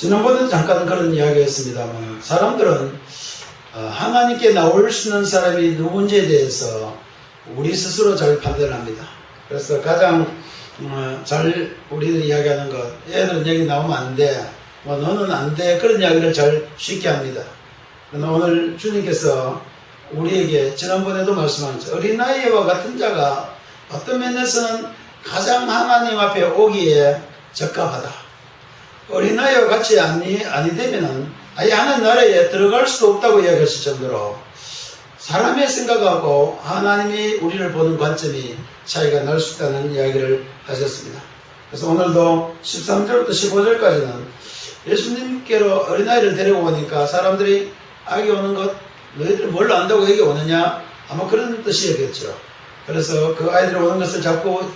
지난번에도 잠깐 그런 이야기했습니다만, 사람들은 하나님께 나올 수 있는 사람이 누군지에 대해서 우리 스스로 잘 판단합니다. 그래서 가장 잘 우리들이 이야기하는 것, 애들은 여기 나오면 안 돼, 뭐 너는 안 돼, 그런 이야기를 잘 쉽게 합니다. 그러나 오늘 주님께서 우리에게 지난번에도 말씀하셨죠. 어린아이와 같은 자가 어떤 면에서는 가장 하나님 앞에 오기에 적합하다. 어린아이와 같이 아니 되면은 아예 하나님 나라에 들어갈 수도 없다고 이야기하실 정도로 사람의 생각하고 하나님이 우리를 보는 관점이 차이가 날 수 있다는 이야기를 하셨습니다. 그래서 오늘도 13절부터 15절까지는 예수님께로 어린아이를 데리고 오니까 사람들이 아기 오는 것 너희들 뭘 안다고 여기 오느냐, 아마 그런 뜻이었겠죠. 그래서 그 아이들이 오는 것을 자꾸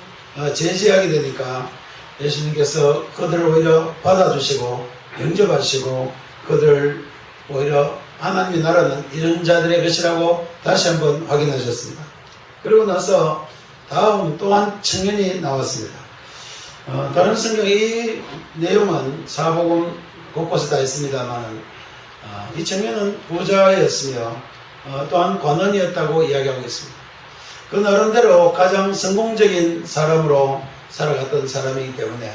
제지하게 되니까 예수님께서 그들을 오히려 받아주시고 영접하시고 그들을 오히려 하나님의 나라는 이런 자들의 것이라고 다시 한번 확인하셨습니다. 그리고 나서 다음 또한 청년이 나왔습니다. 다른 성경 이 내용은 사복음 곳곳에 다 있습니다만 이 청년은 부자였으며 또한 관원이었다고 이야기하고 있습니다. 그 나름대로 가장 성공적인 사람으로 살아갔던 사람이기 때문에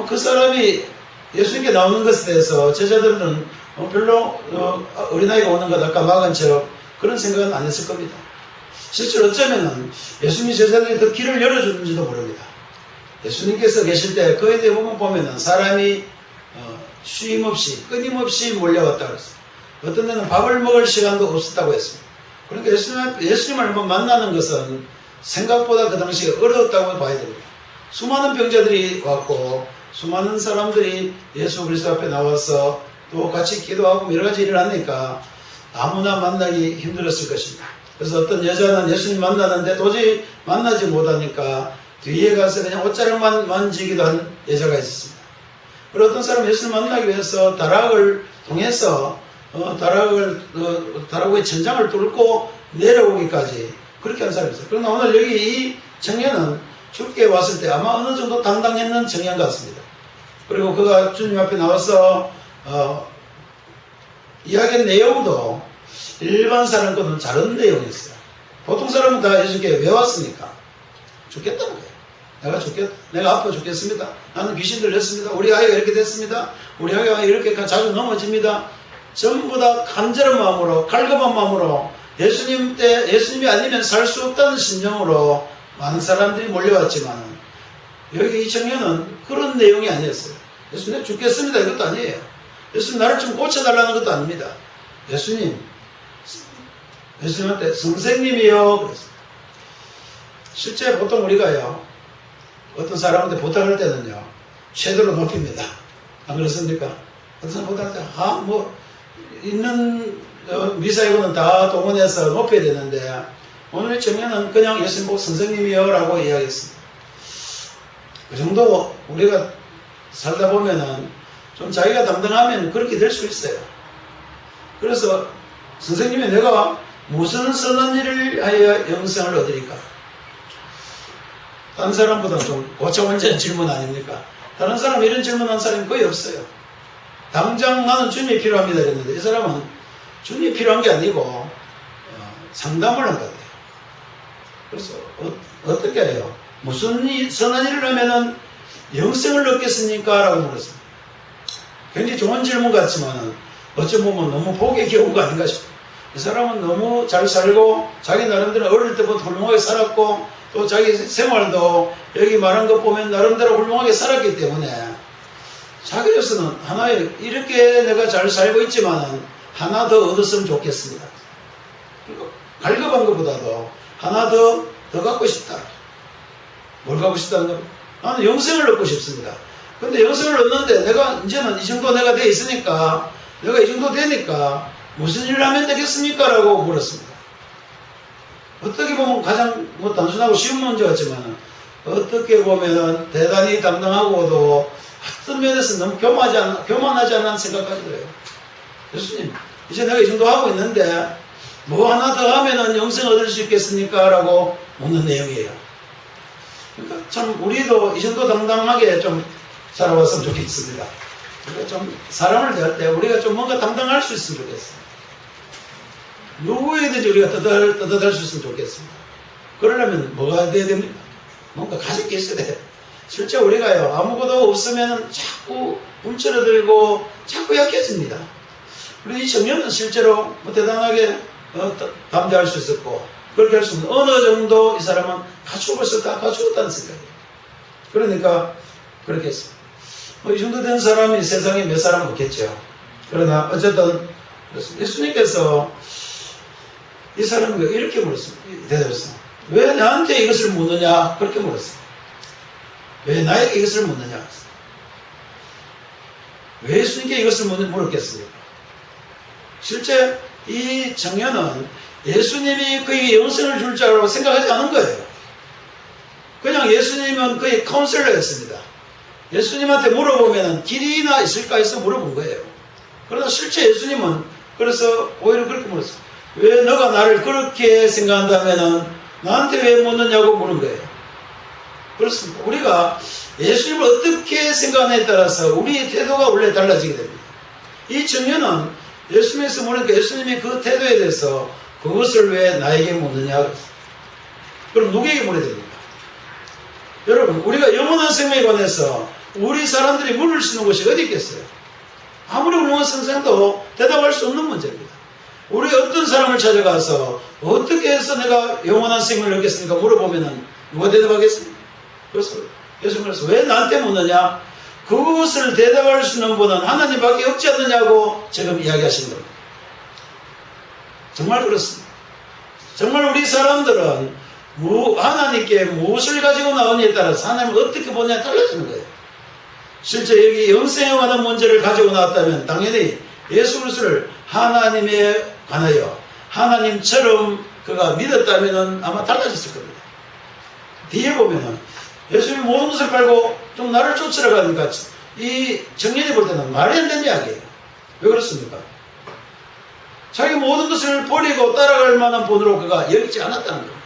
그 사람이 예수님께 나오는 것에 대해서 제자들은 별로 어린아이가 오는 것 아까 막은 척 그런 생각은 안 했을 겁니다. 실제로 어쩌면 예수님 제자들이 더 길을 열어줬는지도 모릅니다. 예수님께서 계실 때 그에 대해 보면 사람이 쉼없이 끊임없이 몰려왔다고 했어요. 어떤 데는 밥을 먹을 시간도 없었다고 했습니다. 그러니까 예수님을 한번 만나는 것은 생각보다 그 당시에 어려웠다고 봐야 됩니다. 수많은 병자들이 왔고 수많은 사람들이 예수 그리스도 앞에 나와서 또 같이 기도하고 여러 가지 일을 하니까 아무나 만나기 힘들었을 것입니다. 그래서 어떤 여자는 예수님 만나는데 도저히 만나지 못하니까 뒤에 가서 그냥 옷자락만 만지기도 한 여자가 있었습니다. 그리고 어떤 사람은 예수님 만나기 위해서 다락을 통해서 다락의 천장을 뚫고 내려오기까지 그렇게 한 사람이 있어요. 그러나 오늘 여기 이 청년은 죽게 왔을 때 아마 어느 정도 당당했는 청년 같습니다. 그리고 그가 주님 앞에 나와서 이야기한 내용도 일반 사람과는 다른 내용이었어요. 보통 사람은 다 예수님께 왜 왔습니까? 죽겠다는 거예요. 내가 아파 죽겠습니다. 나는 귀신 들렸습니다. 우리 아이가 이렇게 됐습니다. 우리 아이가 이렇게 자주 넘어집니다. 전부 다 간절한 마음으로, 갈급한 마음으로 예수님이 아니면 살 수 없다는 심정으로 많은 사람들이 몰려왔지만 여기 이 청년은 그런 내용이 아니었어요. 예수님 내가 죽겠습니다 이것도 아니에요. 예수님 나를 좀 고쳐달라는 것도 아닙니다. 예수님한테 선생님이요 그랬어요. 실제 보통 우리가요 어떤 사람한테 부탁할 때는요 최대로 높입니다. 안 그렇습니까? 어떤 사람 부탁할 때 있는 미사이고는 다 동원해서 높여야 되는데 오늘 청년은 그냥 예수님 보고 선생님이요 라고 이야기했습니다. 그 정도 우리가 살다 보면은 좀 자기가 당당하면 그렇게 될 수 있어요. 그래서 선생님이 내가 무슨 선한 일을 하여 영생을 얻으리까? 다른 사람보다 좀 고차원적인 질문 아닙니까? 다른 사람 이런 질문한 사람이 거의 없어요. 당장 나는 주님이 필요합니다 이랬는데 이 사람은 주님이 필요한 게 아니고 상담을 한 것 같아요. 그래서 어떻게 해요? 무슨 선한 일을 하면은 영생을 얻겠습니까? 라고 물었습니다. 굉장히 좋은 질문 같지만 어찌 보면 너무 복에 겨운 거 아닌가 싶어요. 이 사람은 너무 잘 살고 자기 나름대로 어릴 때부터 훌륭하게 살았고 또 자기 생활도 여기 말한 것 보면 나름대로 훌륭하게 살았기 때문에 자기로서는 하나의 이렇게 내가 잘 살고 있지만 하나 더 얻었으면 좋겠습니다. 그리고 갈급한 것보다도 하나 더 갖고 싶다. 뭘 갖고 싶다는 겁니까? 나는 영생을 얻고 싶습니다. 근데 영생을 얻는데 내가 이제는 이 정도 내가 돼 있으니까 내가 이 정도 되니까 무슨 일을 하면 되겠습니까? 라고 물었습니다. 어떻게 보면 가장 단순하고 쉬운 문제 같지만 어떻게 보면 대단히 당당하고도 어떤 면에서 너무 교만하지 않는 생각까지 들어요. 예수님 이제 내가 이 정도 하고 있는데 뭐 하나 더 하면은 영생 얻을 수 있겠습니까? 라고 묻는 내용이에요. 그러니까 참 우리도 이 정도 당당하게 좀 살아왔으면 좋겠습니다. 우리가 좀 사람을 대할 때 우리가 좀 뭔가 당당할 수 있으면 좋겠어요. 누구에든지 우리가 떳떳할 수 있으면 좋겠습니다. 그러려면 뭐가 돼야 됩니까? 뭔가 가진 게 있어야 돼요. 실제 우리가요, 아무것도 없으면 자꾸 움츠러들고 자꾸 약해집니다. 그리고 이 청년은 실제로 뭐 대단하게 담대할 수 있었고, 그렇게 할 수 있는 어느 정도 이 사람은 갖추고 벌써 다 갖추었다는 생각이에요. 그러니까 그렇게 했습니다. 이 정도 된 사람이 세상에 몇 사람 없겠죠. 그러나 어쨌든 예수님께서 이 사람을 이렇게 물었습니다. 대답했습니다. 왜 나한테 이것을 묻느냐? 그렇게 물었습니다. 왜 나에게 이것을 묻느냐? 왜 예수님께 이것을 물었겠습니까? 실제 이 청년은 예수님이 그에게 영생을 줄 줄 알고 생각하지 않은 거예요. 그냥 예수님은 그의 카운셀러였습니다. 예수님한테 물어보면 길이나 있을까 해서 물어본 거예요. 그러나 실제 예수님은 그래서 오히려 그렇게 물었어요. 왜 너가 나를 그렇게 생각한다면 나한테 왜 묻느냐고 물은 거예요. 그렇습니다. 우리가 예수님을 어떻게 생각하느냐에 따라서 우리의 태도가 원래 달라지게 됩니다. 이 청년은 예수님에서 물으니까 예수님이 그 태도에 대해서 그것을 왜 나에게 묻느냐? 그럼 누구에게 물어야 됩니까? 여러분, 우리가 영원한 생명에 관해서 우리 사람들이 물을 수 있는 곳이 어디 있겠어요? 아무리 훌륭한 선생도 대답할 수 없는 문제입니다. 우리 어떤 사람을 찾아가서 어떻게 해서 내가 영원한 생명을 얻겠습니까? 물어보면 누가 대답하겠습니까? 그래서 예수님께서 왜 나한테 묻느냐? 그것을 대답할 수 있는 분은 하나님밖에 없지 않느냐고 지금 이야기하시는 겁니다. 정말 그렇습니다. 정말 우리 사람들은 하나님께 무엇을 가지고 나오느냐에 따라서 하나님을 어떻게 보느냐에 달라지는 거예요. 실제 여기 영생에 관한 문제를 가지고 나왔다면 당연히 예수 그리스도를 하나님에 관하여 하나님처럼 그가 믿었다면 아마 달라졌을 겁니다. 뒤에 보면은 예수님이 모든 것을 팔고 좀 나를 쫓으러 가니까 이 청년이 볼 때는 말이 안 되는 이야기예요. 왜 그렇습니까? 자기 모든 것을 버리고 따라갈 만한 분으로 그가 여기지 않았다는 겁니다.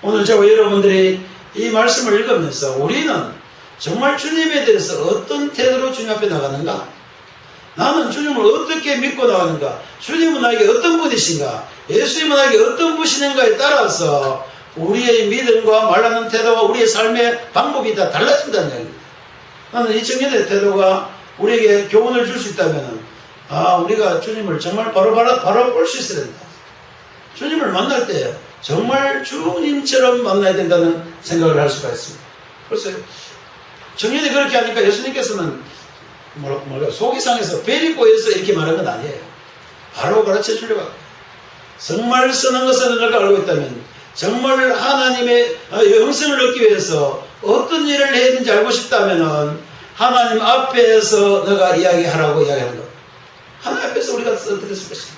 오늘 저와 여러분들이 이 말씀을 읽으면서 우리는 정말 주님에 대해서 어떤 태도로 주님 앞에 나가는가? 나는 주님을 어떻게 믿고 나가는가? 주님은 나에게 어떤 분이신가? 예수님은 나에게 어떤 분이신가에 따라서 우리의 믿음과 말하는 태도와 우리의 삶의 방법이 다 달라진다는 이야기입니다. 나는 이 청년의 태도가 우리에게 교훈을 줄 수 있다면 우리가 주님을 정말 바로 볼 수 있어야 된다. 주님을 만날 때 정말 주님처럼 만나야 된다는 생각을 할 수가 있습니다. 그래서 청년이 그렇게 하니까 예수님께서는 속이 상해서 배리 꼬여서 이렇게 말한 건 아니에요. 바로 가르쳐 주려고 합니다. 정말 선한 것은 너가 알고 있다면 정말 하나님의 영생을 얻기 위해서 어떤 일을 해야 되는지 알고 싶다면 하나님 앞에서 너가 이야기하라고 이야기하는 것. 하나님 앞에서 우리가 어떻게 쓸 것인가.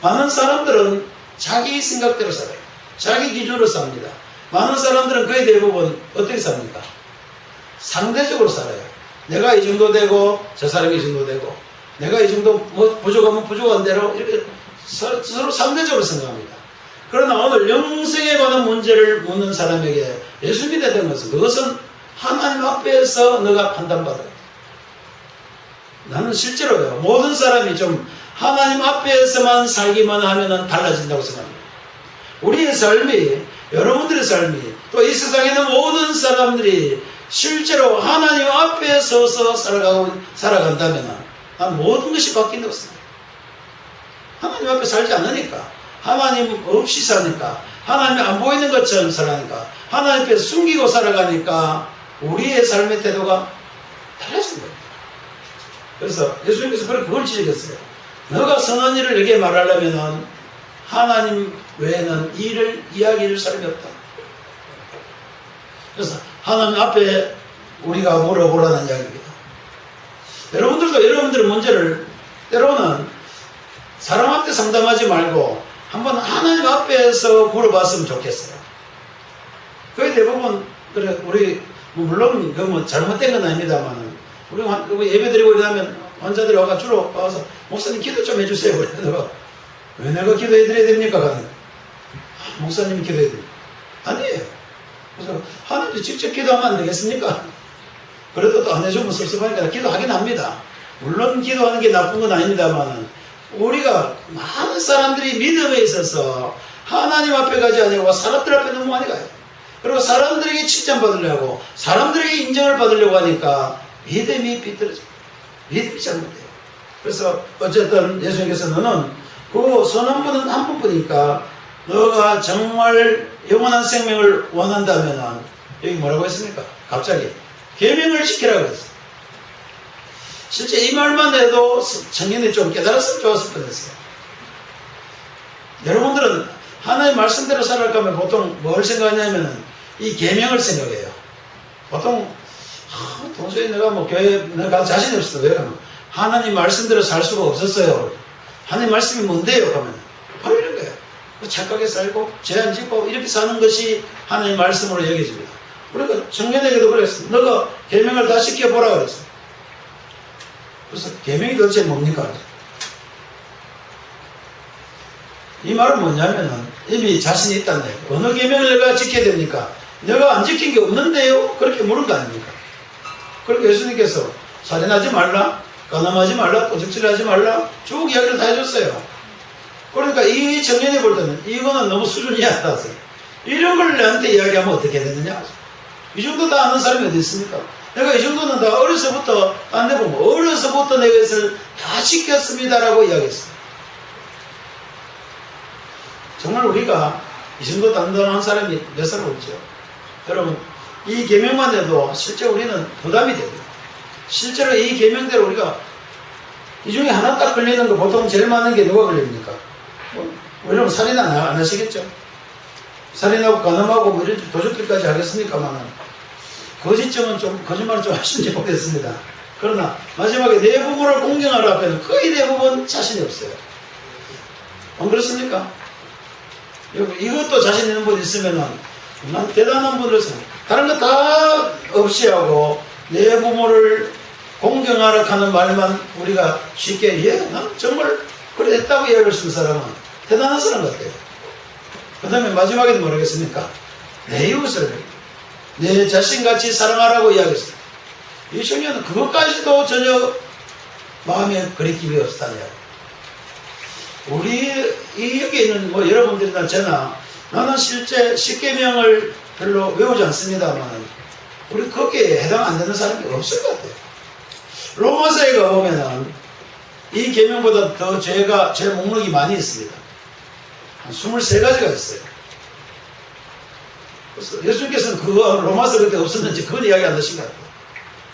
많은 사람들은 자기 생각대로 살아요. 자기 기준으로 삽니다. 많은 사람들은 거의 대부분 어떻게 삽니까? 상대적으로 살아요. 내가 이 정도 되고 저 사람이 이 정도 되고 내가 이 정도 부족하면 부족한 대로 이렇게 서로 상대적으로 생각합니다. 그러나 오늘 영생에 관한 문제를 묻는 사람에게 예수님이 되는 것은 그것은 하나님 앞에서 너가 판단받아요. 나는 실제로요, 모든 사람이 좀 하나님 앞에서만 살기만 하면 달라진다고 생각합니다. 우리의 삶이, 여러분들의 삶이, 또 이 세상에 있는 모든 사람들이 실제로 하나님 앞에 서서 살아간다면 난 모든 것이 바뀐다고 생각해요. 하나님 앞에 살지 않으니까, 하나님 없이 사니까, 하나님이 안 보이는 것처럼 살아가니까, 하나님 앞에 숨기고 살아가니까 우리의 삶의 태도가 달라진 겁니다. 그래서 예수님께서 그걸 지적했어요. 너가 선한 일을 내게 말하려면 하나님 외에는 이야기할 사람이 없다. 그래서 하나님 앞에 우리가 물어보라는 이야기입니다. 여러분들도 여러분들의 문제를 때로는 사람 앞에 상담하지 말고 한번 하나님 앞에서 물어봤으면 좋겠어요. 거의 대부분 그래 우리 물론 그 잘못된 건 아닙니다만 우리 예배드리고 이러면 환자들이 와가 주로 와서 목사님 기도 좀 해주세요. 왜 내가 기도해드려야 됩니까? 목사님이 기도해드려요. 아니에요. 그래서 하나님도 직접 기도하면 안 되겠습니까? 그래도 또 안 해주면 섭섭하니까 기도하긴 합니다. 물론 기도하는 게 나쁜 건 아닙니다만 우리가 많은 사람들이 믿음에 있어서 하나님 앞에 가지 않고 사람들 앞에 너무 많이 가요. 그리고 사람들에게 칭찬받으려고 사람들에게 인정을 받으려고 하니까 믿음이 비틀어져요. 믿음이 잘못돼요. 그래서 어쨌든 예수님께서 너는 그 선언분은 한 분뿐이니까 너가 정말 영원한 생명을 원한다면 여기 뭐라고 했습니까? 갑자기 계명을 지키라고 했어요. 실제 이 말만 해도 청년이 좀 깨달았으면 좋았을 뻔했어요. 여러분들은 하나님 말씀대로 살아가면 보통 뭘 생각하냐면 이 계명을 생각해요. 보통 도저히 내가 뭐 교회 내가 자신이 없어. 왜 그러면 하나님 말씀대로 살 수가 없었어요. 하나님 말씀이 뭔데요? 그러면 바로 이런 거예요. 착하게 살고 죄 안 짓고 이렇게 사는 것이 하나님 말씀으로 여겨집니다. 그러니까 청년에게도 그랬어요. 너가 계명을 다 지켜보라 그랬어요. 그래서 계명이 도대체 뭡니까? 이 말은 뭐냐면은 이미 자신이 있다는 얘기예요. 어느 계명을 내가 지켜야 됩니까? 내가 안 지킨 게 없는데요? 그렇게 물은 거 아닙니까? 그렇게 예수님께서 살인하지 말라, 가늠하지 말라, 도적질하지 말라 쭉 이야기를 다 해줬어요. 그러니까 이 청년이 볼 때는 이거는 너무 수준이 낮아서 이런 걸 내한테 이야기하면 어떻게 되느냐? 이 정도 다 아는 사람이 어디 있습니까? 내가 이 정도는 다 어려서부터 안 해보면 어려서부터 내 것을 다 지켰습니다라고 이야기했어요. 정말 우리가 이 정도 단단한 사람이 몇 사람 없죠. 여러분 이 계명만 해도 실제 우리는 부담이 됩니다. 실제로 이 계명대로 우리가 이 중에 하나 딱 걸리는 거 보통 제일 많은 게 누가 걸립니까? 여러분 살인 안 하시겠죠? 살인하고 가늠하고 뭐 이런 도적질까지 하겠습니까만은 거짓점은 좀 거짓말을 좀 하시는지 모르겠습니다. 그러나 마지막에 내 부모를 공경하라 앞에는 거의 대부분 자신이 없어요. 안 그렇습니까? 이것도 자신 있는 분 있으면은 난 대단한 분을 생각해요. 다른 거 다 없이 하고 내 부모를 공경하라 하는 말만 우리가 쉽게 난 정말 그래 했다고 이야기할 수 있는 사람은 대단한 사람 같아요. 그 다음에 마지막에는 뭐라겠습니까? 내 이웃을 내 자신같이 사랑하라고 이야기했어요. 이 청년은 그것까지도 전혀 마음에 그리낌이 없다냐. 우리 여기 있는 뭐 여러분들이나 저나 나는 실제 10계명을 별로 외우지 않습니다만 우리 거기에 해당 안 되는 사람이 없을 것 같아요. 로마서에 가보면은 이 계명보다 더 죄 목록이 많이 있습니다. 한 23가지가 있어요. 그래서 예수님께서는 그거 로마서 그때 없었는지 그건 이야기 안 하신 것 같아요.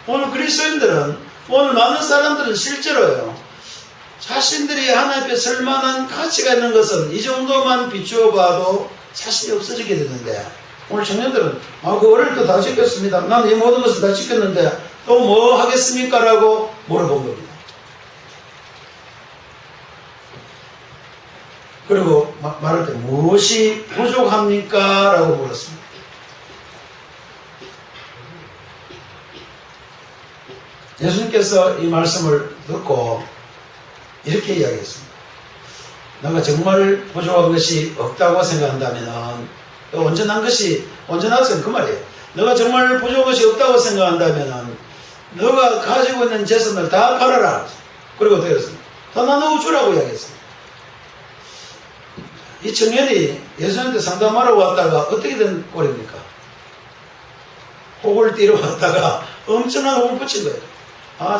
오늘 그리스도인들은 오늘 많은 사람들은 실제로요 자신들이 하나님 앞에 설만한 가치가 있는 것은 이 정도만 비추어 봐도 자신이 없어지게 되는데 오늘 청년들은 그 어릴 때 다 지켰습니다. 난 이 모든 것을 다 지켰는데 또 뭐 하겠습니까? 라고 물어본 겁니다. 그리고 말할 때 무엇이 부족합니까? 라고 물었습니다. 예수님께서 이 말씀을 듣고 이렇게 이야기했습니다. 너가 정말 부족한 것이 없다고 생각한다면 또 온전한 것은 그 말이에요. 너가 정말 부족한 것이 없다고 생각한다면 너가 가지고 있는 재산을 다 팔아라. 그리고 어떻게 했습니까? 다 나누어 주라고 이야기했습니다. 이 청년이 예수님한테 상담하러 왔다가 어떻게 된 꼴입니까? 혹을 띠러 왔다가 엄청난 혹을 붙인 거예요.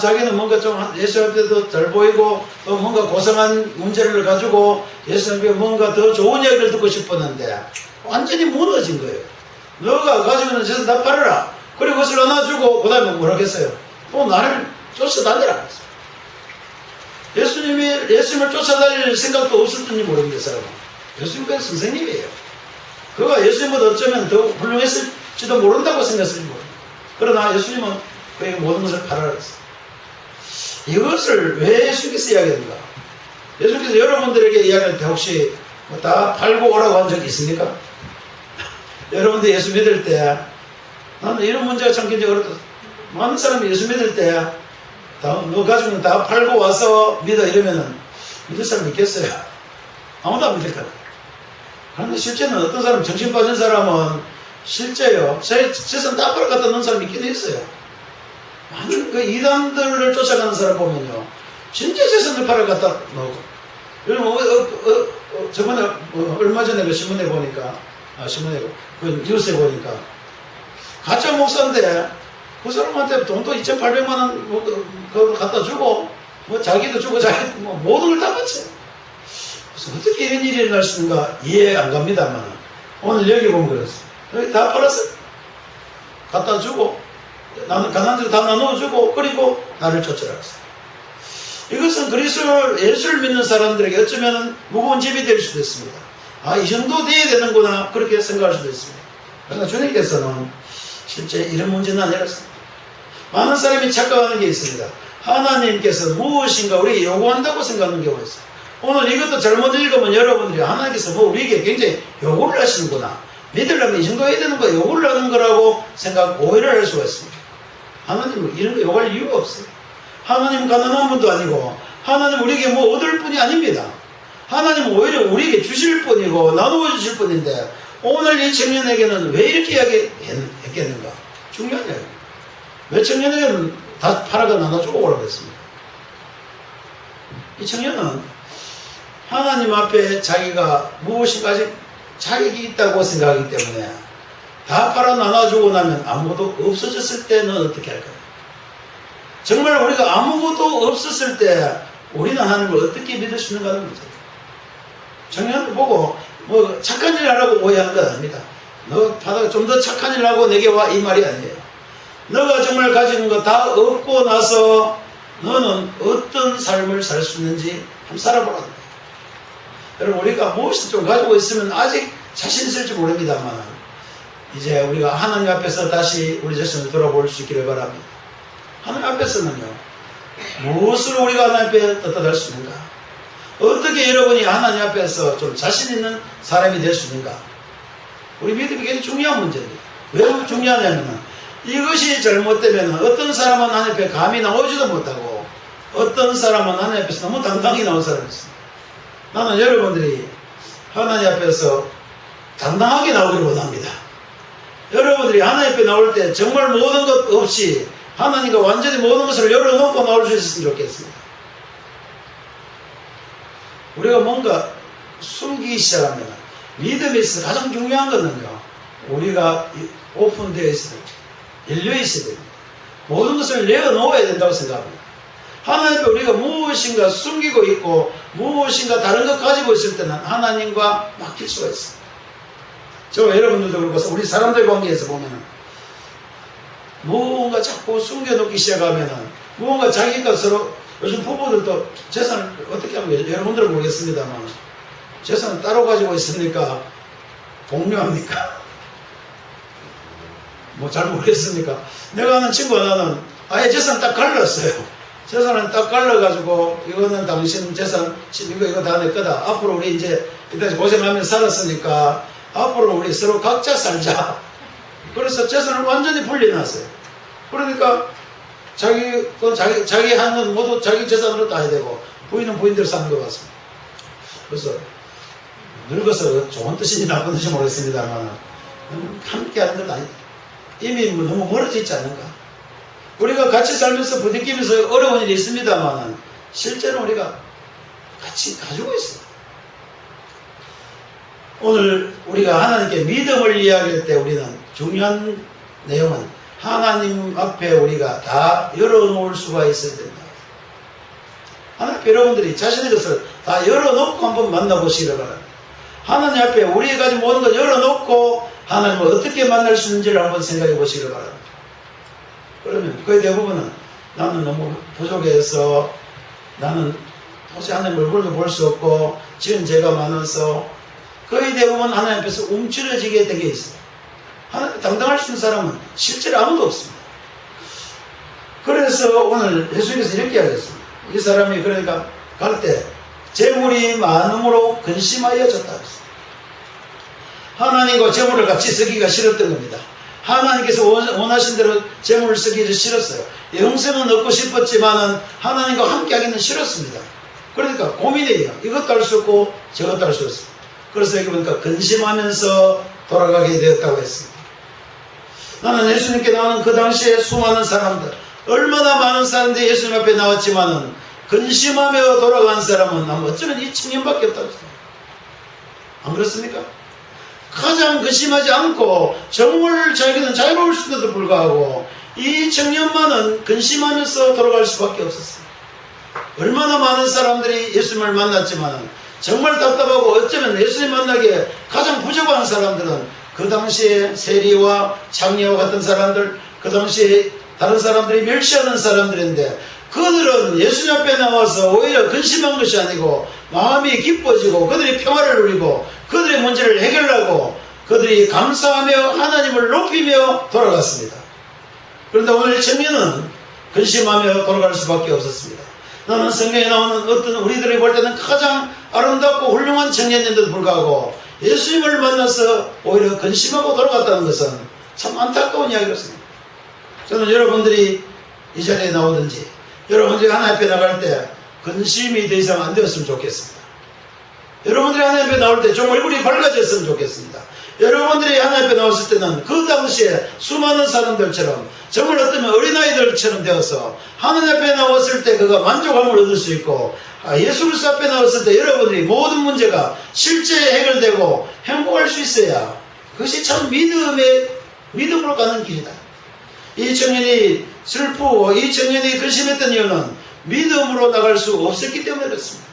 자기는 뭔가 좀 예수님한테도 잘 보이고 또 뭔가 고상한 문제를 가지고 예수님께 뭔가 더 좋은 이야기를 듣고 싶었는데 완전히 무너진 거예요. 너가 가지고 있는 재산 다 팔아라. 그리고 그것을 나눠주고 그 다음에 뭐라고 했어요? 또 나를 쫓아다니라. 예수님을 쫓아다닐 생각도 없었던지 모르겠는데 사람은. 예수님은 선생님이에요. 그가 예수님보다 어쩌면 더 훌륭했을지도 모른다고 생각했을지 모릅니다. 그러나 예수님은 그에게 모든 것을 팔아라 했어요. 이것을 왜 예수님께서 이야기합니까? 예수님께서 여러분들에게 이야기할 때 혹시 다 팔고 오라고 한 적이 있습니까? 여러분들 예수 믿을 때 나는 이런 문제가 참 굉장히 어렵다. 많은 사람이 예수 믿을 때 너 가지고는 다 팔고 와서 믿어 이러면은 믿을 사람 있겠어요? 아무도 안 믿을 거예요. 그런데 실제는 어떤 사람 정신 빠진 사람은 실제요 재산 다 팔아 갖다 놓은 사람이 있긴 있어요. 많은 그 이단들을 쫓아가는 사람 보면요, 진짜 재산을 팔아 갖다 놓고. 저번에 얼마 전에 그 신문에 보니까, 그 뉴스에 보니까 가짜 목사인데 그 사람한테 돈도 2,800만 원 그걸 갖다 주고 뭐 자기도 주고 자기 뭐 모든 걸 다 바쳐요. 그래서 어떻게 이런 일이 일어날 수 있는가 이해 안 갑니다만 오늘 여기 보면 그랬어요. 여기 다 팔았어요. 갖다 주고 가난자들 다 나눠주고 그리고 나를 쫓아갔어요. 이것은 예수를 믿는 사람들에게 어쩌면 무거운 짐이 될 수도 있습니다. 아, 이 정도 돼야 되는구나 그렇게 생각할 수도 있습니다. 그러나 주님께서는 실제 이런 문제는 아니었습니다. 많은 사람이 착각하는 게 있습니다. 하나님께서 무엇인가 우리에게 요구한다고 생각하는 경우가 있어요. 오늘 이것도 잘못 읽으면 여러분들이 하나님께서 뭐 우리에게 굉장히 요구를 하시는구나, 믿으려면 이 정도 해야 되는 거 요구를 하는 거라고 오해를 할 수가 있습니다. 하나님은 이런 거 요구할 이유가 없어요. 하나님은 가난한 분도 아니고 하나님은 우리에게 뭐 얻을 뿐이 아닙니다. 하나님은 오히려 우리에게 주실 뿐이고 나누어 주실 뿐인데 오늘 이 청년에게는 왜 이렇게 이야기했겠는가? 중요하네요. 왜 청년에게는 다 팔아가 나눠주고 오라고 했습니다. 이 청년은 하나님 앞에 자기가 무엇인가 아직 자격이 있다고 생각하기 때문에 다 팔아 나눠주고 나면 아무것도 없어졌을 때는 어떻게 할까요? 정말 우리가 아무것도 없었을 때 우리는 하나님을 어떻게 믿을 수 있는가 하는 문제예요. 청년을 보고 뭐 착한 일 하라고 오해하는 건 아닙니다. 너 받아가 좀 더 착한 일 하고 내게 와 이 말이 아니에요. 너가 정말 가진 거 다 얻고 나서 너는 어떤 삶을 살 수 있는지 한번 살아보라는 거예요. 여러분 우리가 무엇을 좀 가지고 있으면 아직 자신 있을지 모릅니다만 이제 우리가 하나님 앞에서 다시 우리 자신을 돌아볼 수 있기를 바랍니다. 하나님 앞에서는요, 무엇으로 우리가 하나님 앞에 떳떳할 수 있는가? 어떻게 여러분이 하나님 앞에서 좀 자신 있는 사람이 될 수 있는가? 우리 믿음이 굉장히 중요한 문제입니다. 왜 중요하냐면 이것이 잘못되면 어떤 사람은 하나님 앞에 감히 나오지도 못하고 어떤 사람은 하나님 앞에서 너무 당당히 나온 사람이 있습니다. 나는 여러분들이 하나님 앞에서 당당하게 나오기를 원합니다. 여러분들이 하나님 앞에 나올 때 정말 모든 것 없이 하나님과 완전히 모든 것을 열어놓고 나올 수 있었으면 좋겠습니다. 우리가 뭔가 숨기기 시작하면 믿음에 있어서 가장 중요한 것은요, 우리가 오픈되어 있어야 됩니다. 열려 있어야 됩니다. 모든 것을 내어놓아야 된다고 생각합니다. 하나님 앞에 우리가 무엇인가 숨기고 있고 무엇인가 다른 것 가지고 있을 때는 하나님과 막힐 수가 있습니다. 저 여러분들도 그렇고 우리 사람들 관계에서 보면은 무언가 자꾸 숨겨놓기 시작하면은 무언가 자기 것으로 요즘 부부들도 재산을 어떻게 하면 여러분들은 모르겠습니다만 재산을 따로 가지고 있으니까 공유합니까? 뭐 잘 모르겠습니까? 내가 아는 친구 하나는 아예 재산 딱 갈랐어요. 재산을 딱 갈라가지고 이거는 당신 재산 이거 다 내 거다. 앞으로 우리 이제 이때 고생하면서 살았으니까 앞으로 우리 서로 각자 살자. 그래서 재산을 완전히 분리해놨어요. 그러니까 자기 하는 모두 자기 재산으로 따야 되고 부인은 부인대로 사는 것 같습니다. 그래서 늙어서 좋은 뜻인지 나쁜 뜻인지 모르겠습니다만 함께 하는 건 아니다. 이미 너무 멀어져 있지 않는가. 우리가 같이 살면서 부딪히면서 어려운 일이 있습니다만 실제로 우리가 같이 가지고 있습니다. 오늘 우리가 하나님께 믿음을 이야기할 때 우리는 중요한 내용은 하나님 앞에 우리가 다 열어놓을 수가 있어야 된다. 하나님 앞에 여러분들이 자신의 것을 다 열어놓고 한번 만나보시기를 바랍니다. 하나님 앞에 우리가 가진 모든 걸 열어놓고 하나님을 어떻게 만날 수 있는지를 한번 생각해 보시기를 바랍니다. 그러면 거의 대부분은 나는 너무 부족해서 나는 도저히 하나님 얼굴도 볼 수 없고 지은 죄가 많아서 거의 대부분 하나님 앞에서 움츠러지게 되게 있어요. 하나님 당당할 수 있는 사람은 실제로 아무도 없습니다. 그래서 오늘 예수님께서 이렇게 하셨습니다. 이 사람이 그러니까 갈 때 재물이 많음으로 근심하여졌다 했습니다. 하나님과 재물을 같이 쓰기가 싫었던 겁니다. 하나님께서 원하신 대로 재물을 쓰기를 싫었어요. 영생은 얻고 싶었지만은 하나님과 함께 하기는 싫었습니다. 그러니까 고민이에요. 이것도 할 수 없고 저것도 할 수 없습니다. 그래서 여기 보니까 근심하면서 돌아가게 되었다고 했습니다. 나는 예수님께 나오는 그 당시에 수많은 사람들, 얼마나 많은 사람들이 예수님 앞에 나왔지만은 근심하며 돌아간 사람은 아마 어쩌면 이 청년밖에 없다고 생각해요. 안 그렇습니까? 가장 근심하지 않고 정말 자기는 자유로울 수도 불구하고 이 청년만은 근심하면서 돌아갈 수밖에 없었어요. 얼마나 많은 사람들이 예수님을 만났지만 정말 답답하고 어쩌면 예수님 만나기에 가장 부족한 사람들은 그 당시에 세리와 장례와 같은 사람들, 그 당시에 다른 사람들이 멸시하는 사람들인데 그들은 예수님 앞에 나와서 오히려 근심한 것이 아니고 마음이 기뻐지고 그들이 평화를 누리고 그들의 문제를 해결하고 그들이 감사하며 하나님을 높이며 돌아갔습니다. 그런데 오늘 청년은 근심하며 돌아갈 수밖에 없었습니다. 나는 성경에 나오는 어떤 우리들이 볼 때는 가장 아름답고 훌륭한 청년인데도 불구하고 예수님을 만나서 오히려 근심하고 돌아갔다는 것은 참 안타까운 이야기였습니다. 저는 여러분들이 이 자리에 나오든지 여러분들이 하나님 앞에 나갈 때 근심이 더 이상 안 되었으면 좋겠습니다. 여러분들이 하나님 앞에 나올 때 좀 얼굴이 밝아졌으면 좋겠습니다. 여러분들이 하나님 앞에 나왔을 때는 그 당시에 수많은 사람들처럼 정말 어쩌면 어린아이들처럼 되어서 하나님 앞에 나왔을 때 그가 만족함을 얻을 수 있고 예수 그리스도 앞에 나왔을 때 여러분들이 모든 문제가 실제 해결되고 행복할 수 있어야 그것이 참 믿음으로 가는 길이다. 이 청년이 슬프고 이 청년이 근심했던 이유는 믿음으로 나갈 수 없었기 때문에 그렇습니다.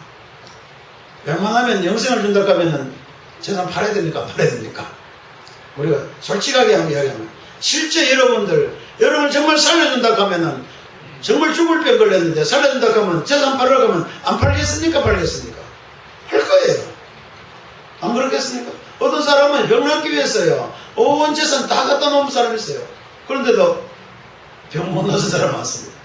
웬만하면 영생을 준다고 하면은 재산 팔아야 됩니까? 팔아야 됩니까? 우리가 솔직하게 한번 이야기하면 실제 여러분을 정말 살려준다고 하면은 정말 죽을 병 걸렸는데 살려준다고 하면 재산 팔으라고 하면 안 팔겠습니까? 팔겠습니까? 팔 거예요. 안 그렇겠습니까? 어떤 사람은 병 낫기 위해서요 온 재산 다 갖다 놓은 사람이 있어요. 그런데도 병 못 나은 사람 많습니다.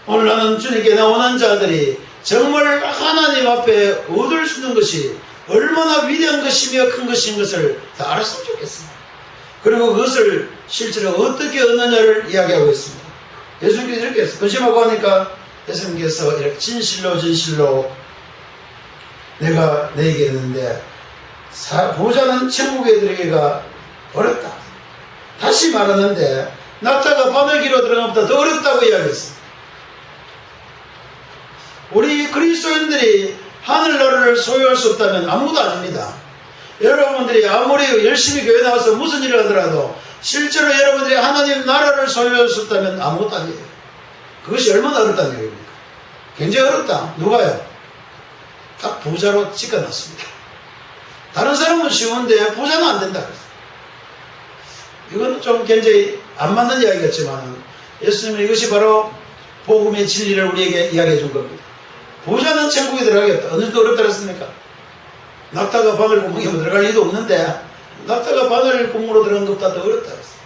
오늘 나는 주님께 나오는 자들이 정말 하나님 앞에 얻을 수 있는 것이 얼마나 위대한 것이며 큰 것인 것을 다 알았으면 좋겠습니다. 그리고 그것을 실제로 어떻게 얻느냐를 이야기하고 있습니다. 예수님께서 이렇게 했어요. 근심하고 하니까 예수님께서 이렇게 진실로 내가 너에게 이르는데 보좌는 천국에 들어가기가 어렵다. 다시 말하는데 낙타가 바늘기로 들어가는 것보다 더 어렵다고 이야기했습니다. 우리 그리스도인들이 하늘나라를 소유할 수 없다면 아무도 아닙니다. 여러분들이 아무리 열심히 교회 나와서 무슨 일을 하더라도 실제로 여러분들이 하나님 나라를 소유할 수 없다면 아무것도 아니에요. 그것이 얼마나 어렵다는 얘기입니까? 굉장히 어렵다. 누가요? 딱 부자로 찍어놨습니다. 다른 사람은 쉬운데 부자는 안 된다. 이건 좀 굉장히 안 맞는 이야기였지만 예수님은 이것이 바로 복음의 진리를 우리에게 이야기해 준 겁니다. 부자는 천국에 들어가겠다. 어느 정도 어렵다 그랬습니까? 낙타가 바늘 구멍에 들어갈 리도 없는데 낙타가 바늘 구멍으로 들어간 것보다 더 어렵다 그랬어요.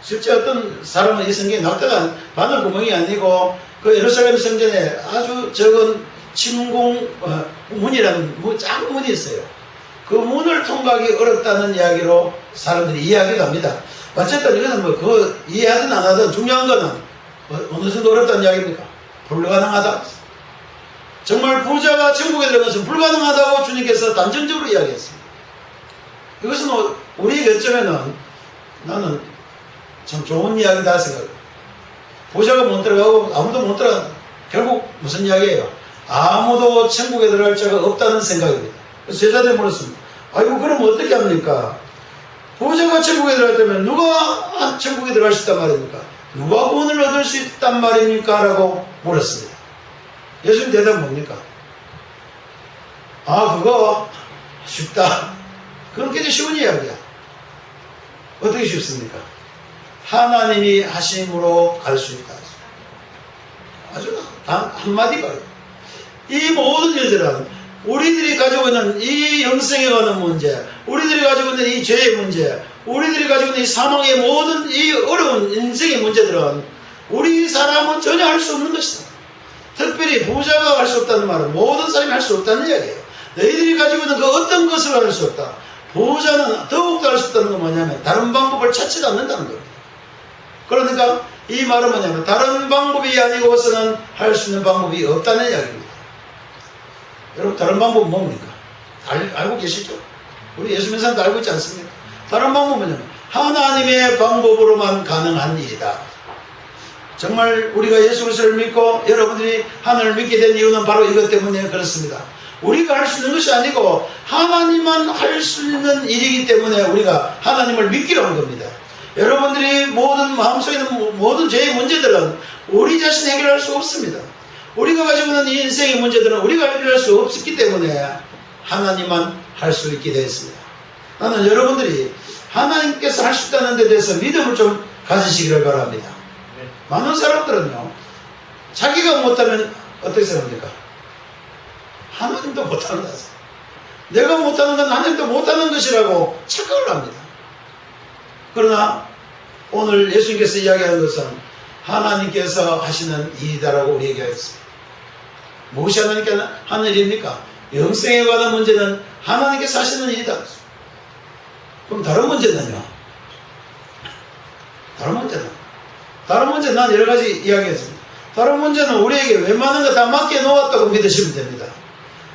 실제 어떤 사람은 이 성경에 낙타가 바늘 구멍이 아니고 그 예루살렘 성전에 아주 적은 침공 문이라는 작은 문이 있어요. 그 문을 통과하기 어렵다는 이야기로 사람들이 이야기를 합니다. 어쨌든 이거는 그거 이해하든 안 하든 중요한 거는 어느 정도 어렵다는 이야기입니까? 불가능하다. 정말 부자가 천국에 들어가서 불가능하다고 주님께서 단정적으로 이야기했습니다. 이것은 우리에게 어쩌면은 나는 참 좋은 이야기다 생각해요. 부자가 못 들어가고 아무도 못 들어간다. 결국 무슨 이야기예요? 아무도 천국에 들어갈 자가 없다는 생각입니다. 그래서 제자들이 물었습니다. 아이고 그럼 어떻게 합니까? 부자가 천국에 들어갔다면 누가 천국에 들어갈 수 있단 말입니까? 누가 구원을 얻을 수 있단 말입니까? 라고 물었습니다. 예수님 대답은 뭡니까? 그거 쉽다. 그건 굉장히 쉬운 이야기야. 어떻게 쉽습니까? 하나님이 하심으로 갈 수 있다. 아주 단 한마디 말이에요. 이 모든 일들은 우리들이 가지고 있는 이 영생에 관한 문제, 우리들이 가지고 있는 이 죄의 문제, 우리들이 가지고 있는 이 사망의 모든 이 어려운 인생의 문제들은 우리 사람은 전혀 할 수 없는 것이다. 특별히 부자가 할 수 없다는 말은 모든 사람이 할 수 없다는 이야기예요. 너희들이 가지고 있는 그 어떤 것을 할 수 없다. 부자는 더욱더 할 수 없다는 건 뭐냐면 다른 방법을 찾지도 않는다는 겁니다. 그러니까 이 말은 뭐냐면 다른 방법이 아니고서는 할 수 있는 방법이 없다는 이야기입니다. 여러분 다른 방법은 뭡니까? 알고 계시죠? 우리 예수 믿는 사람도 알고 있지 않습니까? 다른 방법은 뭐냐면 하나님의 방법으로만 가능한 일이다. 정말 우리가 예수 그리스도를 믿고 여러분들이 하나님을 믿게 된 이유는 바로 이것 때문에 그렇습니다. 우리가 할 수 있는 것이 아니고 하나님만 할 수 있는 일이기 때문에 우리가 하나님을 믿기로 한 겁니다. 여러분들이 모든 마음속에 있는 모든 죄의 문제들은 우리 자신이 해결할 수 없습니다. 우리가 가지고 있는 이 인생의 문제들은 우리가 해결할 수 없기 때문에 하나님만 할 수 있게 되었습니다. 나는 여러분들이 하나님께서 할 수 있다는 데 대해서 믿음을 좀 가지시기를 바랍니다. 많은 사람들은요, 자기가 못하면 어떻게 생각합니까? 하나님도 못하는 거죠. 내가 못하는 건 하나님도 못하는 것이라고 착각을 합니다. 그러나 오늘 예수님께서 이야기하는 것은 하나님께서 하시는 일이다라고 우리에게 하였습니다. 무엇이 하나님께 하는 일입니까? 영생에 관한 문제는 하나님께서 하시는 일이다. 그럼 다른 문제는요? 다른 문제는 난 여러 가지 이야기했습니다. 다른 문제는 우리에게 웬만한 거 다 맡겨놓았다고 믿으시면 됩니다.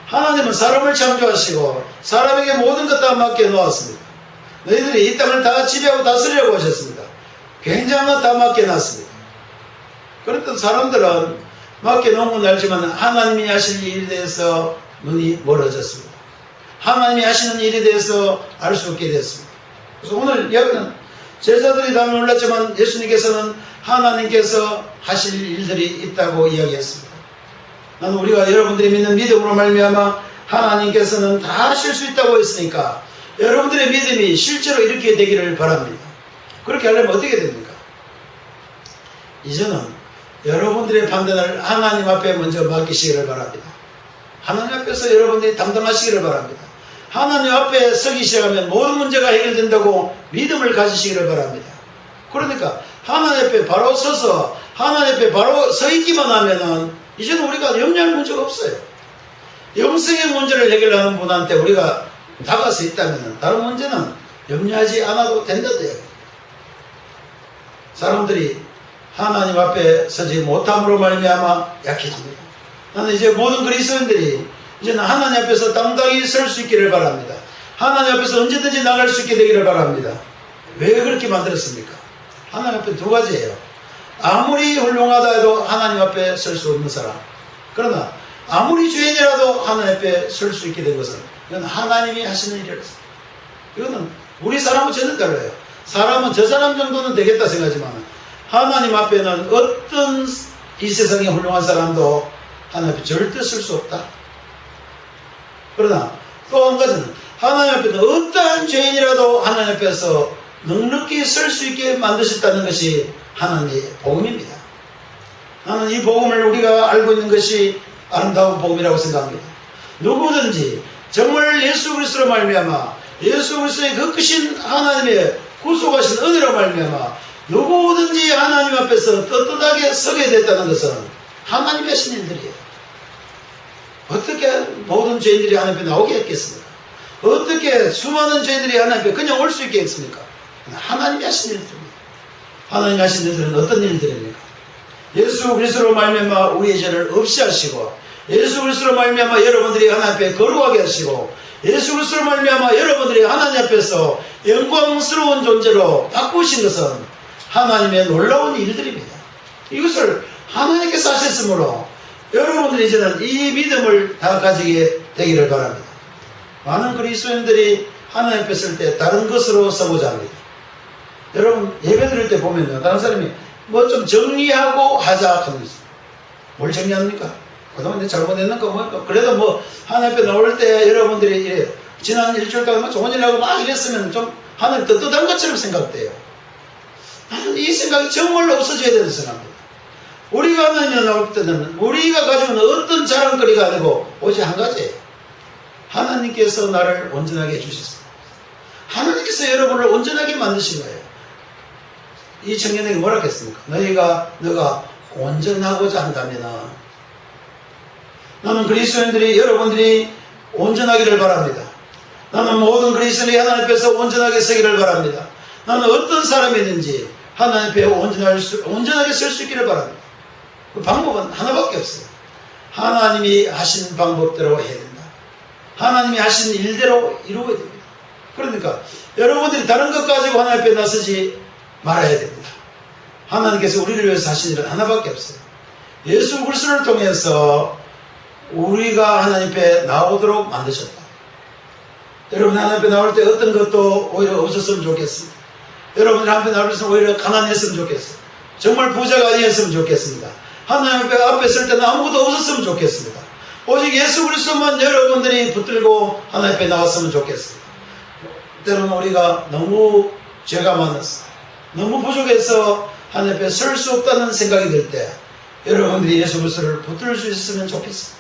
하나님은 사람을 창조하시고 사람에게 모든 것 다 맡겨놓았습니다. 너희들이 이 땅을 다 지배하고 다스리려고 하셨습니다. 굉장한 것 다 맡겨놨습니다. 그랬던 사람들은 맡겨놓은 건 알지만 하나님이 하실 일에 대해서 눈이 멀어졌습니다. 하나님이 하시는 일에 대해서 알 수 없게 됐습니다. 그래서 오늘 이야기는 제자들이 다 놀랐지만 예수님께서는 하나님께서 하실 일들이 있다고 이야기했습니다. 나는 우리가 여러분들이 믿는 믿음으로 말미암아 하나님께서는 다 하실 수 있다고 했으니까 여러분들의 믿음이 실제로 이렇게 되기를 바랍니다. 그렇게 하려면 어떻게 됩니까? 이제는 여러분들의 판단을 하나님 앞에 먼저 맡기시기를 바랍니다. 하나님 앞에서 여러분들이 담당하시기를 바랍니다. 하나님 앞에 서기 시작하면 모든 문제가 해결된다고 믿음을 가지시기를 바랍니다. 그러니까 하나님 앞에 바로 서서 하나님 앞에 바로 서 있기만 하면은 이제는 우리가 염려할 문제가 없어요. 영생의 문제를 해결하는 분한테 우리가 다가서 있다면 다른 문제는 염려하지 않아도 된다도 해요. 사람들이 하나님 앞에 서지 못함으로 말미암아 약해집니다. 나는 이제 모든 그리스도인들이 이제는 하나님 앞에서 당당히 설 수 있기를 바랍니다. 하나님 앞에서 언제든지 나갈 수 있게 되기를 바랍니다. 왜 그렇게 만들었습니까? 하나님 앞에 두 가지예요. 아무리 훌륭하다 해도 하나님 앞에 설 수 없는 사람. 그러나 아무리 죄인이라도 하나님 앞에 설 수 있게 된 것은 이건 하나님이 하시는 일이었습니다. 이거는 우리 사람은 전혀 달라요. 사람은 저 사람 정도는 되겠다 생각하지만 하나님 앞에는 어떤 이 세상에 훌륭한 사람도 하나님 앞에 절대 설 수 없다. 그러나 또 한 가지는 하나님 앞에는 어떠한 죄인이라도 하나님 앞에서 넉넉히 설 수 있게 만드셨다는 것이 하나님의 복음입니다. 나는 이 복음을 우리가 알고 있는 것이 아름다운 복음이라고 생각합니다. 누구든지 정말 예수 그리스도로 말미암아 예수 그리스도의 그 크신 하나님의 구속하신 은혜로 말미암아 누구든지 하나님 앞에서 떳떳하게 서게 됐다는 것은 하나님이 하신 일들이에요. 어떻게 모든 죄인들이 하나님 앞에 나오게 했겠습니까? 어떻게 수많은 죄인들이 하나님 앞에 그냥 올 수 있게 했습니까? 하나님이 하신 일들입니다. 하나님이 하신 일들은 어떤 일들입니까? 예수 그리스도로 말미암아 우리의 죄를 없이 하시고 예수 그리스도로 말미암아 여러분들이 하나님 앞에 거룩하게 하시고 예수 그리스도로 말미암아 여러분들이 하나님 앞에서 영광스러운 존재로 바꾸신 것은 하나님의 놀라운 일들입니다. 이것을 하나님께서 하셨으므로 여러분들이 이제는 이 믿음을 다 가지게 되기를 바랍니다. 많은 그리스도인들이 하나님 앞에 설 때 다른 것으로 서고자 합니다. 여러분 예배 드릴 때 보면요, 다른 사람이 뭐 좀 정리하고 하자 하는 거죠. 뭘 정리합니까? 그동안 내가 잘못했는가 뭐니까 그래도 뭐 하나님 앞에 나올 때 여러분들이 이래 지난 일주일 동안 뭐 좋은 일 하고 막 이랬으면 좀 하나님 떳떳한 것처럼 생각돼요. 나는 이 생각이 정말로 없어져야 된다고 생각합니다. 우리가 하나님에 나올 때는 우리가 가지고 있는 어떤 자랑거리가 아니고 오직 한 가지예요. 하나님께서 나를 온전하게 해주셨습니다. 하나님께서 여러분을 온전하게 만드신 거예요. 이 청년에게 뭐라 했습니까? 너가 온전하고자 한다면 나는 그리스도인들이 여러분들이 온전하기를 바랍니다. 나는 모든 그리스도인이 하나님 앞에서 온전하게 서기를 바랍니다. 나는 어떤 사람이든지 하나님 앞에 온전하게 설 수 있기를 바랍니다. 그 방법은 하나밖에 없어요. 하나님이 하신 방법대로 해야 된다. 하나님이 하신 일대로 이루어야 됩니다. 그러니까 여러분들이 다른 것 가지고 하나님 앞에 나서지 말아야 됩니다. 하나님께서 우리를 위해서 하신 일은 하나밖에 없어요. 예수 그리스도를 통해서 우리가 하나님 앞에 나오도록 만드셨다. 여러분 하나님 앞에 나올 때 어떤 것도 오히려 없었으면 좋겠습니다. 여러분들 하나님 앞에 나올 때 오히려 가난했으면 좋겠어요. 정말 부자가 아니었으면 좋겠습니다. 하나님 앞에 설 때는 아무것도 없었으면 좋겠습니다. 오직 예수 그리스도만 여러분들이 붙들고 하나님 앞에 나왔으면 좋겠습니다. 때로는 우리가 너무 죄가 많아서 너무 부족해서 하나님 앞에 설 수 없다는 생각이 들 때 여러분들이 예수 그리스도를 붙들 수 있으면 좋겠습니다.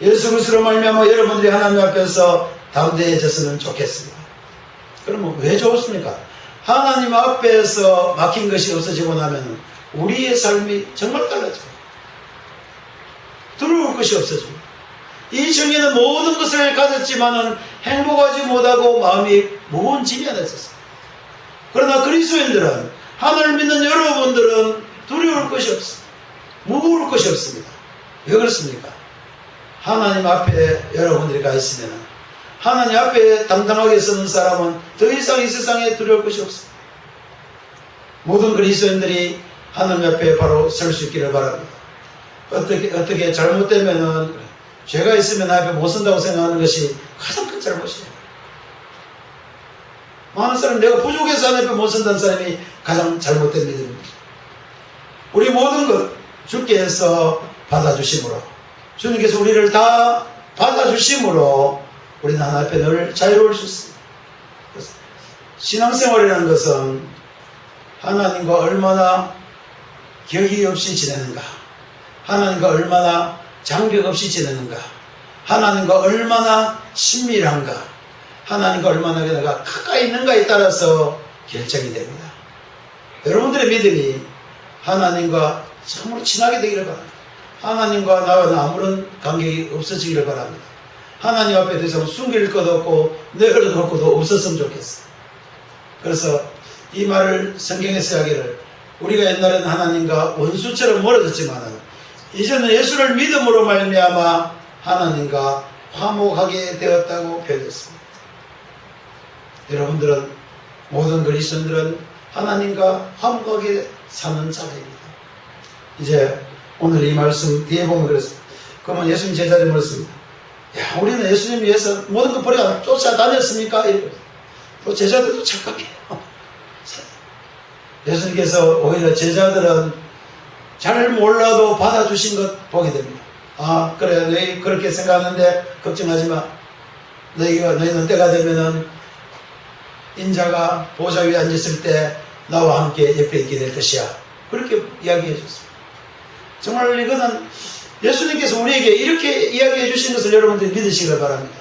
예수 그리스도로 말미암아 여러분들이 하나님 앞에서 담대해졌으면 좋겠습니다. 그러면 왜 좋습니까? 하나님 앞에서 막힌 것이 없어지고 나면 우리의 삶이 정말 달라져요. 두려울 것이 없어집니다. 이 정의는 모든 것을 가졌지만은 행복하지 못하고 마음이 무거운 짐이 하나 있었어요. 그러나 그리스도인들은, 하나님을 믿는 여러분들은 두려울 것이 없습니다. 무거울 것이 없습니다. 왜 그렇습니까? 하나님 앞에 여러분들이 가 있으면, 하나님 앞에 당당하게 서는 사람은 더 이상 이 세상에 두려울 것이 없습니다. 모든 그리스도인들이 하나님 앞에 바로 설 수 있기를 바랍니다. 어떻게 잘못되면은 죄가 있으면 하나님 앞에 못 선다고 생각하는 것이 가장 큰 잘못이에요. 많은 사람, 내가 부족해서 하나님 앞에 못 선다는 사람이 가장 잘못된 믿음입니다. 우리 모든 것 주께서 받아주심으로, 주님께서 우리를 다 받아주심으로 우리는 하나님 앞에 늘 자유로울 수 있습니다. 신앙생활이라는 것은 하나님과 얼마나 격의 없이 지내는가, 하나님과 얼마나 장벽 없이 지내는가, 하나님과 얼마나 친밀한가, 하나님과 얼마나 내가 가까이 있는가에 따라서 결정이 됩니다. 여러분들의 믿음이 하나님과 참으로 친하게 되기를 바랍니다. 하나님과 나와는 아무런 관계가 없어지기를 바랍니다. 하나님 앞에 더 이상 숨길 것도 없고 내어놓을 것도 없었으면 좋겠어요. 그래서 이 말을 성경에서 하기를, 우리가 옛날에는 하나님과 원수처럼 멀어졌지만은 이제는 예수를 믿음으로 말미암아 하나님과 화목하게 되었다고 표현했습니다. 여러분들은, 모든 그리스도인들은 하나님과 화목하게 사는 자들입니다. 이제 오늘 이 말씀 뒤에 보면 그렇습니다. 그러면 예수님 제자들이 물었습니다. 야, 우리는 예수님 위해서 모든 것 버리고 쫓아다녔습니까? 또 제자들도 착각해요. 예수님께서 오히려 제자들은 잘 몰라도 받아주신 것 보게 됩니다. 아, 그래, 너희 그렇게 생각하는데 걱정하지 마. 너희는 때가 되면은 인자가 보좌 위에 앉았을 때 나와 함께 옆에 있게 될 것이야. 그렇게 이야기해 줬습니다. 정말 이거는 예수님께서 우리에게 이렇게 이야기해 주신 것을 여러분들이 믿으시길 바랍니다.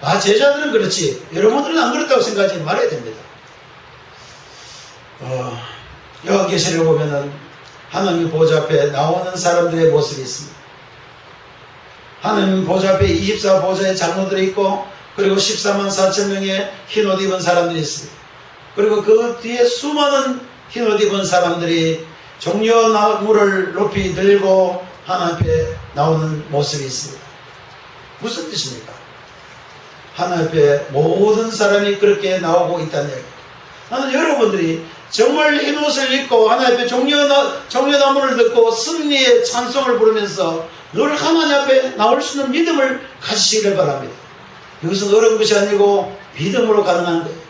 아, 제자들은 그렇지, 여러분들은 안 그렇다고 생각하지 말아야 됩니다. 요한계시를 보면은 하나님 보좌 앞에 나오는 사람들의 모습이 있습니다. 하나님 보좌 앞에 24보좌의 장로들이 있고, 그리고 14만 4천 명의 흰옷 입은 사람들이 있습니다. 그리고 그 뒤에 수많은 흰옷 입은 사람들이 종려나무를 높이 들고 하나님 앞에 나오는 모습이 있습니다. 무슨 뜻입니까? 하나님 앞에 모든 사람이 그렇게 나오고 있다는 얘기입니다. 나는 여러분들이 정말 흰옷을 입고 하나님 앞에 종려나무를 듣고 승리의 찬송을 부르면서 늘 하나님 앞에 나올 수 있는 믿음을 가지시기를 바랍니다. 이것은 어려운 것이 아니고 믿음으로 가능한 거예요.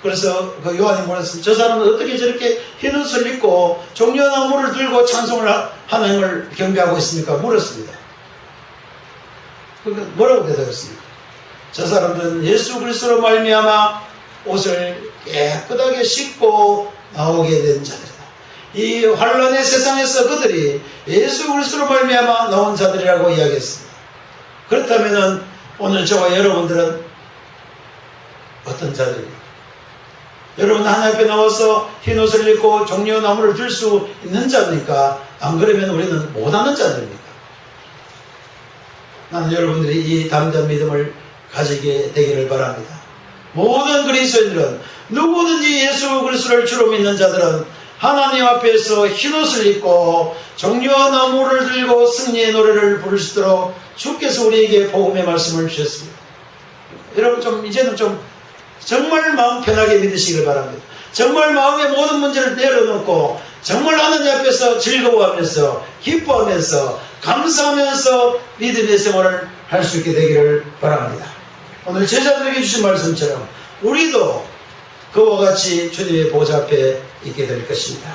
그래서 그 요한이 말했습니다. 저 사람은 어떻게 저렇게 흰옷을 입고 종려나무를 들고 찬송을 하나님을 경배하고 있습니까? 물었습니다. 그러니까 뭐라고 대답했습니까? 저 사람들은 예수 그리스도로 말미암아 옷을 깨끗하게 씻고 나오게 된 자들이다. 이 환란의 세상에서 그들이 예수 그리스도로 말미암아 나온 자들이라고 이야기했습니다. 그렇다면 오늘 저와 여러분들은 어떤 자들입니까? 여러분 하나님 앞에 나와서 흰옷을 입고 종려나무를 들 수 있는 자입니까? 안 그러면 우리는 못하는 자들입니까? 나는 여러분들이 이 담대한 믿음을 가지게 되기를 바랍니다. 모든 그리스도인들은, 누구든지 예수 그리스도를 주로 믿는 자들은 하나님 앞에서 흰옷을 입고 종려나무를 들고 승리의 노래를 부를 수 있도록 주께서 우리에게 복음의 말씀을 주셨습니다. 여러분 이제는 정말 마음 편하게 믿으시길 바랍니다. 정말 마음의 모든 문제를 내려놓고 정말 하나님 앞에서 즐거워하면서 기뻐하면서 감사하면서 믿음의 생활을 할 수 있게 되기를 바랍니다. 오늘 제자들에게 주신 말씀처럼 우리도 그와 같이 주님의 보좌 앞에 있게 될 것입니다.